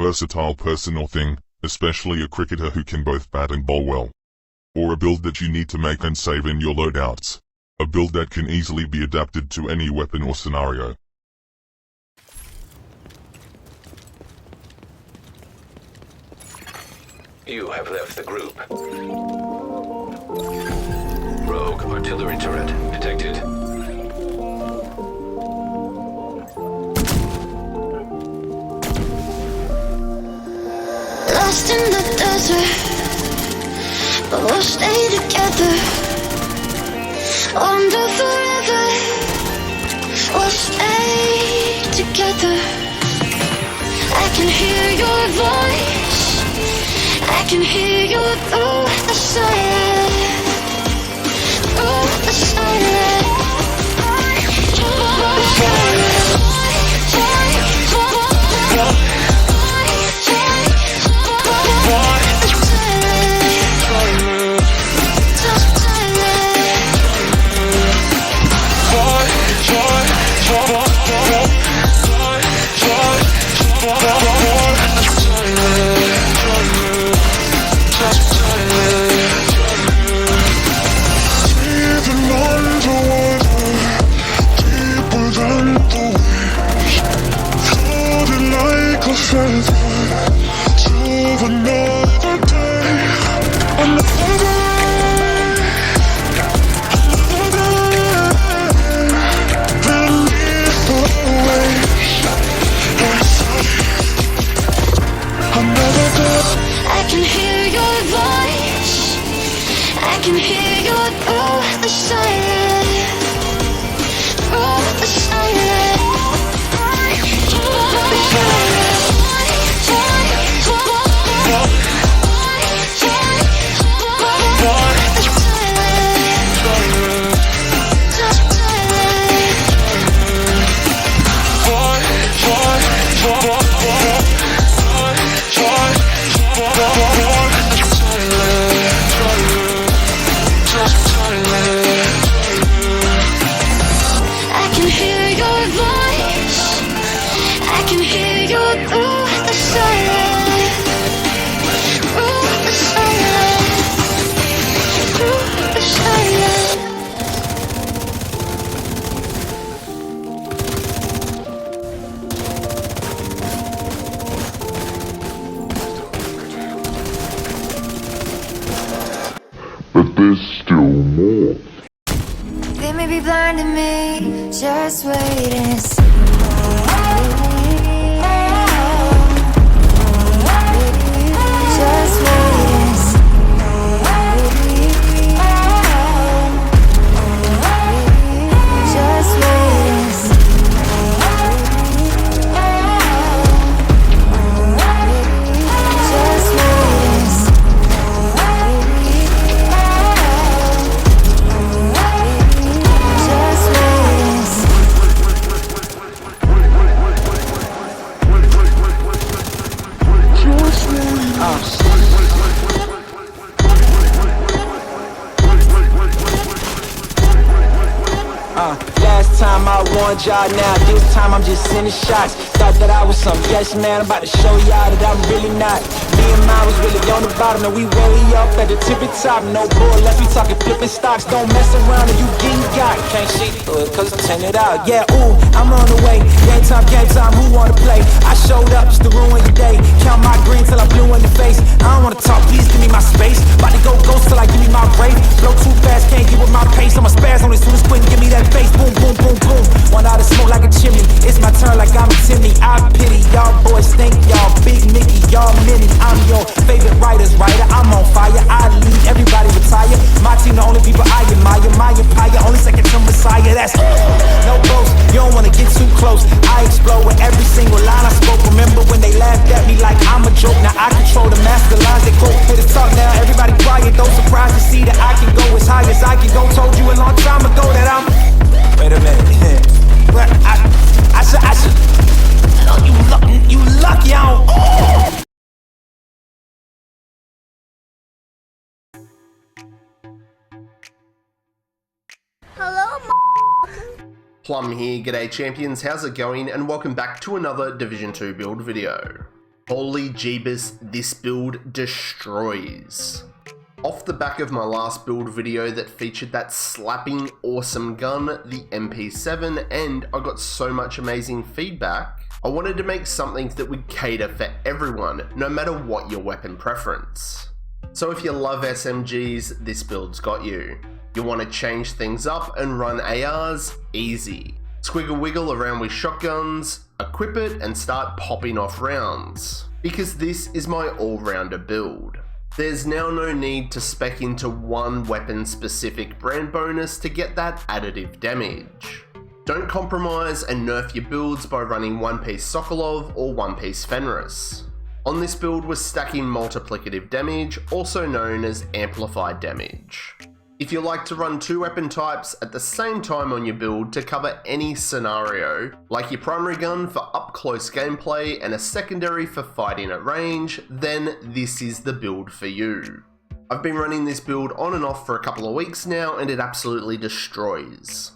versatile person or thing, especially a cricketer who can both bat and bowl well. Or a build that you need to make and save in your loadouts. A build that can easily be adapted to any weapon or scenario. You have left the group. Rogue artillery turret detected. Lost in the desert, but we'll stay together. Wander forever, we'll stay together. I can hear your voice, I can hear you through the silence, through the silence. But there's still more. They may be blinding me, just wait and see. Just wait and see. Just wait and see. Just wait and see. Last time I warned y'all, now this time I'm just sending shots. Thought that I was some yes man, I'm about to show y'all that I'm really not. Me and mine was really on the bottom, and we way up at the tippy top. No bull left, we talking flipping stocks. Don't mess around and you getting got. Can't see through it cause it's tinted out. Yeah, ooh, I'm on the way. Game time, who wanna play? I showed up just to ruin your day. Count my green till I blew in your face. I don't wanna talk, please give me my space. About to go ghost till I give me my rate. Blow too fast, can't get with my pace. I'm a spaz on this soon as Quentin give me that face. Boom, boom, boom, boom. One out of smoke like a chimney. It's my turn like I'm Timmy. I pity y'all boys, think y'all big Mickey, y'all mini. I'm your favorite writer's writer. I'm on fire. I lead everybody retire. My team the only people I admire. My empire only second to Messiah. That's no boast. You don't wanna get too close. I explode with every single line I spoke. Remember when they laughed at me like I'm a joke? Now I control the master lines. They go for the talk now. Everybody quiet. Don't surprise to see that I can go as high as I can go. Told you a long time ago that I'm. Wait a minute. Well, I should. Oh, you lucky. I don't. Oh. Hello, Plum here, g'day champions, how's it going, and welcome back to another Division 2 build video. Holy Jeebus, this build destroys. Off the back of my last build video that featured that slapping awesome gun, the MP7, and I got so much amazing feedback, I wanted to make something that would cater for everyone, no matter what your weapon preference. So if you love SMGs, this build's got you. You want to change things up and run ARs? Easy. Squiggle wiggle around with shotguns, equip it and start popping off rounds. Because this is my all-rounder build. There's now no need to spec into one weapon specific brand bonus to get that additive damage. Don't compromise and nerf your builds by running one-piece Sokolov or one-piece Fenris. On this build we're stacking multiplicative damage, also known as amplified damage. If you like to run two weapon types at the same time on your build to cover any scenario, like your primary gun for up close gameplay and a secondary for fighting at range, then this is the build for you. I've been running this build on and off for a couple of weeks now and it absolutely destroys.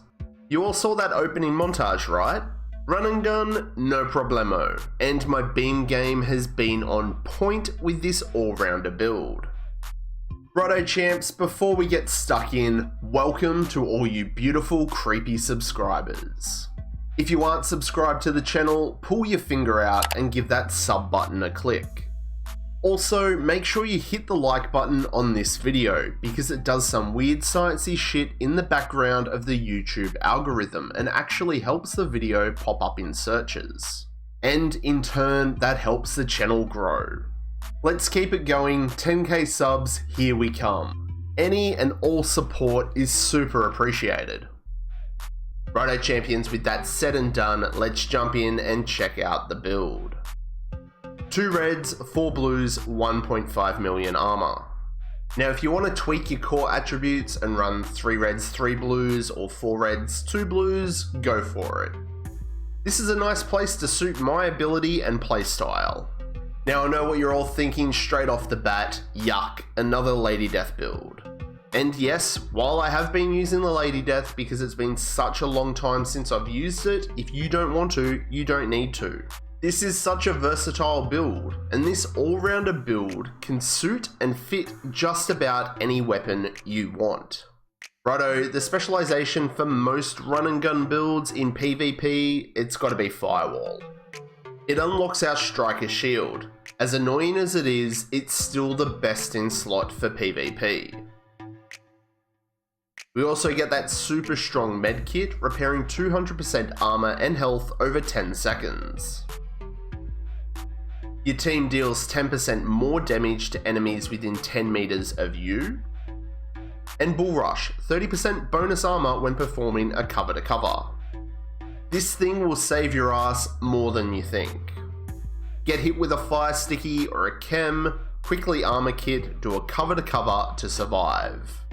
You all saw that opening montage, right? Run and gun, no problemo, and my beam game has been on point with this all-rounder build. Righto champs, before we get stuck in, welcome to all you beautiful creepy subscribers. If you aren't subscribed to the channel, pull your finger out and give that sub button a click. Also, make sure you hit the like button on this video because it does some weird sciencey shit in the background of the YouTube algorithm and actually helps the video pop up in searches. And in turn, that helps the channel grow. Let's keep it going, 10k subs, here we come. Any and all support is super appreciated. Righto champions, with that said and done, let's jump in and check out the build. 2 reds, 4 blues, 1.5 million armor. Now if you want to tweak your core attributes and run 3 reds, 3 blues, or 4 reds, 2 blues, go for it. This is a nice place to suit my ability and playstyle. Now I know what you're all thinking straight off the bat, yuck, another Lady Death build. And yes, while I have been using the Lady Death because it's been such a long time since I've used it, if you don't want to, you don't need to. This is such a versatile build, and this all-rounder build can suit and fit just about any weapon you want. Righto, the specialization for most run and gun builds in PvP, it's gotta be Firewall. It unlocks our Striker Shield. As annoying as it is, it's still the best in slot for PvP. We also get that super strong med kit, repairing 200% armor and health over 10 seconds. Your team deals 10% more damage to enemies within 10 meters of you. And Bull Rush, 30% bonus armor when performing a cover to cover. This thing will save your ass more than you think. Get hit with a fire sticky or a chem, quickly armor kit, do a cover to cover to survive.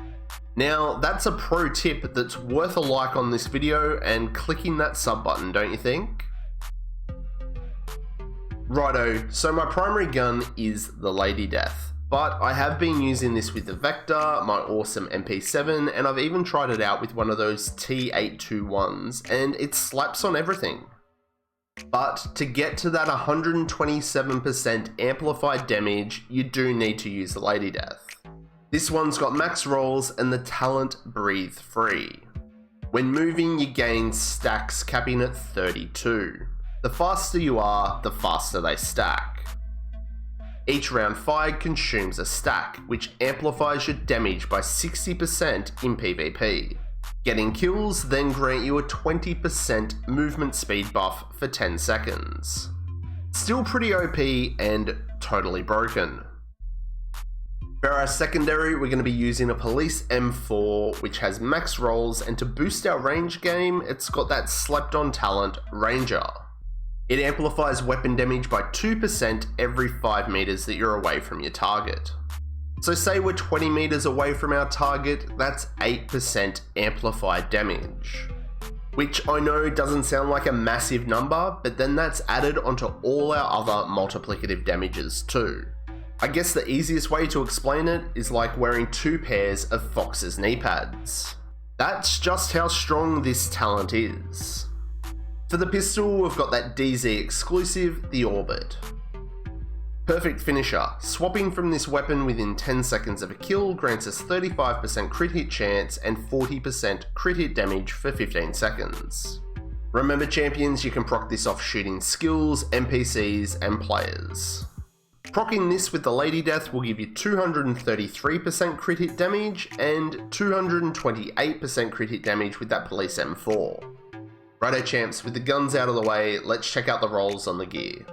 Now that's a pro tip that's worth a like on this video and clicking that sub button, don't you think? Righto, so my primary gun is the Lady Death, but I have been using this with the Vector, my awesome MP7, and I've even tried it out with one of those T821s, and it slaps on everything. But to get to that 127% amplified damage, you do need to use the Lady Death. This one's got max rolls and the talent Breathe Free. When moving, you gain stacks capping at 32. The faster you are, the faster they stack. Each round fired consumes a stack, which amplifies your damage by 60% in PvP. Getting kills then grant you a 20% movement speed buff for 10 seconds. Still pretty OP and totally broken. For our secondary, we're going to be using a Police M4, which has max rolls, and to boost our range game, it's got that slept on talent, Ranger. It amplifies weapon damage by 2% every 5 meters that you're away from your target. So say we're 20 meters away from our target, that's 8% amplified damage. Which I know doesn't sound like a massive number, but then that's added onto all our other multiplicative damages too. I guess the easiest way to explain it is like wearing 2 pairs of Fox's knee pads. That's just how strong this talent is. For the pistol, we've got that DZ exclusive, the Orbit. Perfect finisher. Swapping from this weapon within 10 seconds of a kill grants us 35% crit hit chance and 40% crit hit damage for 15 seconds. Remember champions, you can proc this off shooting skills, NPCs and players. Proccing this with the Lady Death will give you 233% crit hit damage and 228% crit hit damage with that Police M4. Righto champs, with the guns out of the way, let's check out the rolls on the gear.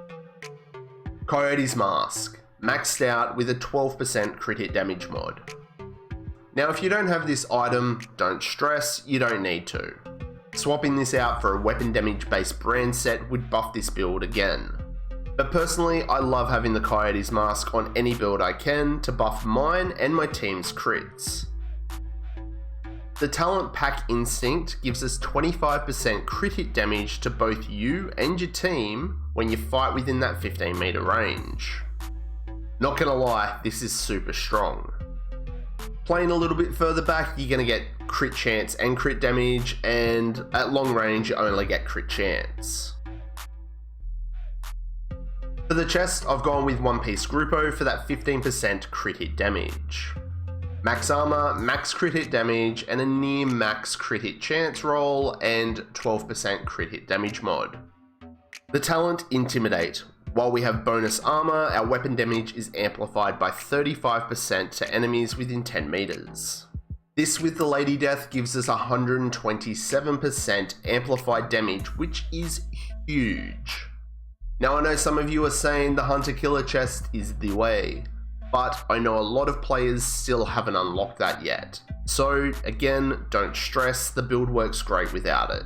Coyote's Mask, maxed out with a 12% crit hit damage mod. Now if you don't have this item, don't stress, you don't need to. Swapping this out for a weapon damage based brand set would buff this build again. But personally, I love having the Coyote's Mask on any build I can to buff mine and my team's crits. The talent Pack Instinct gives us 25% crit hit damage to both you and your team when you fight within that 15 meter range. Not gonna lie, this is super strong. Playing a little bit further back, you're gonna get crit chance and crit damage, and at long range you only get crit chance. For the chest, I've gone with One Piece Gruppo for that 15% crit hit damage. Max armor, max crit hit damage, and a near max crit hit chance roll, and 12% crit hit damage mod. The talent Intimidate. While we have bonus armor, our weapon damage is amplified by 35% to enemies within 10 meters. This with the Lady Death gives us 127% amplified damage, which is huge. Now I know some of you are saying the Hunter Killer chest is the way, but I know a lot of players still haven't unlocked that yet. So again, don't stress, the build works great without it.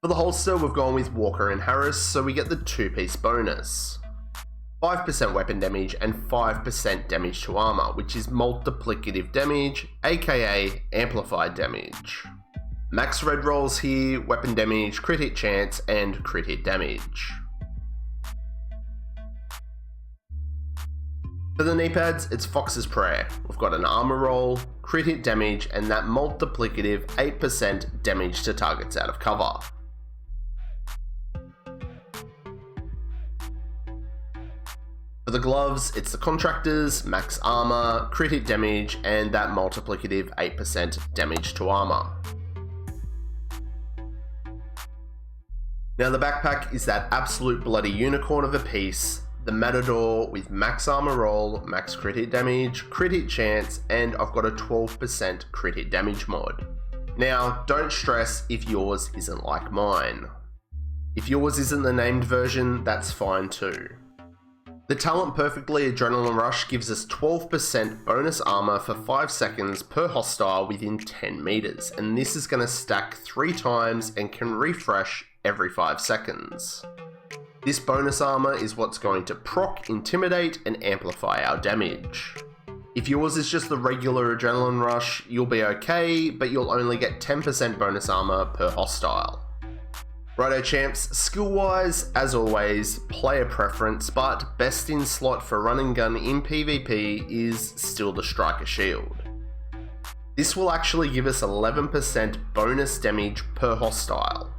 For the holster, we've gone with Walker and Harris, so we get the 2-piece bonus. 5% weapon damage and 5% damage to armor, which is multiplicative damage, aka amplified damage. Max red rolls here, weapon damage, crit hit chance, and crit hit damage. For the knee pads, it's Fox's Prayer. We've got an armor roll, crit hit damage, and that multiplicative 8% damage to targets out of cover. For the gloves, it's the Contractors, max armor, crit hit damage, and that multiplicative 8% damage to armor. Now the backpack is that absolute bloody unicorn of a piece, the Matador with max armor roll, max crit hit damage, crit hit chance, and I've got a 12% crit hit damage mod. Now, don't stress if yours isn't like mine. If yours isn't the named version, that's fine too. The talent Perfectly Adrenaline Rush gives us 12% bonus armor for 5 seconds per hostile within 10 meters, and this is going to stack 3 times and can refresh every 5 seconds. This bonus armor is what's going to proc, intimidate, and amplify our damage. If yours is just the regular Adrenaline Rush, you'll be okay, but you'll only get 10% bonus armor per hostile. Righto champs, skill wise, as always, player preference, but best in slot for run and gun in PvP is still the Striker Shield. This will actually give us 11% bonus damage per hostile.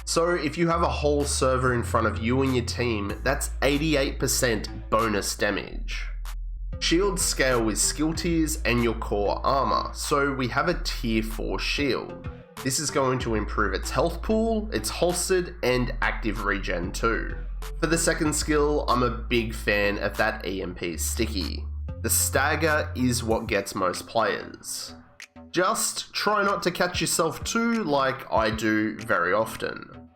So if you have a whole server in front of you and your team, that's 88% bonus damage. Shields scale with skill tiers and your core armor, so we have a tier 4 shield. This is going to improve its health pool, its holstered, and active regen too. For the second skill, I'm a big fan of that EMP sticky. The stagger is what gets most players. Just try not to catch yourself too, like I do very often.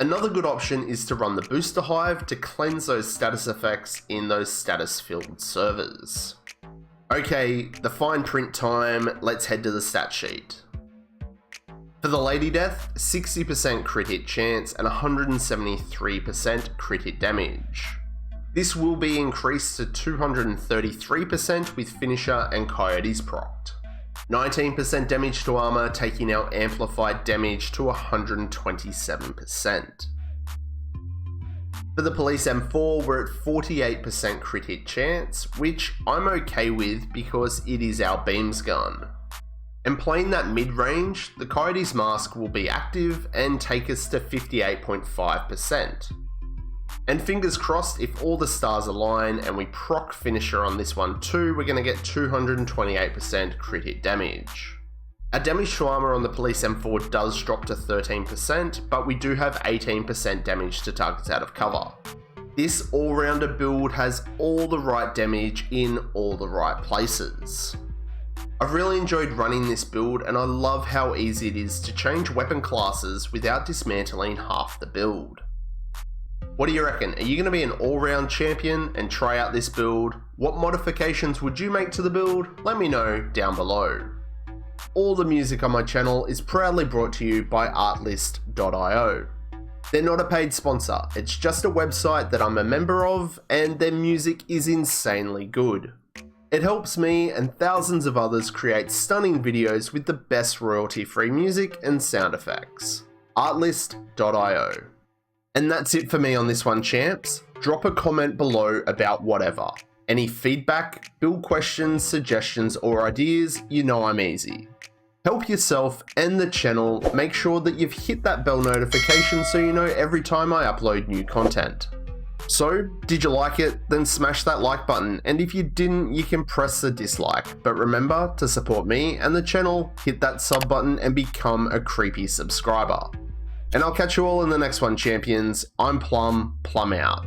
Another good option is to run the Booster Hive to cleanse those status effects in those status-filled servers. Okay, the fine print time, let's head to the stat sheet. For the Lady Death, 60% crit hit chance and 173% crit hit damage. This will be increased to 233% with Finisher and Coyote's procced. 19% damage to armor, taking our amplified damage to 127%. For the Police M4, we're at 48% crit hit chance, which I'm okay with because it is our beams gun. And playing that mid-range, the Coyote's Mask will be active and take us to 58.5%. And fingers crossed, if all the stars align and we proc Finisher on this one too, we're going to get 228% crit hit damage. Our damage to armor on the Police M4 does drop to 13%, but we do have 18% damage to targets out of cover. This all-rounder build has all the right damage in all the right places. I've really enjoyed running this build, and I love how easy it is to change weapon classes without dismantling half the build. What do you reckon? Are you going to be an all-round champion and try out this build? What modifications would you make to the build? Let me know down below. All the music on my channel is proudly brought to you by artlist.io. They're not a paid sponsor, it's just a website that I'm a member of, and their music is insanely good. It helps me and thousands of others create stunning videos with the best royalty-free music and sound effects. Artlist.io. And that's it for me on this one, champs. Drop a comment below about whatever. Any feedback, build questions, suggestions, or ideas, you know I'm easy. Help yourself and the channel. Make sure that you've hit that bell notification so you know every time I upload new content. So, did you like it? Then smash that like button, and if you didn't, you can press the dislike. But remember, to support me and the channel, hit that sub button and become a creepy subscriber. And I'll catch you all in the next one, champions. I'm Plum out.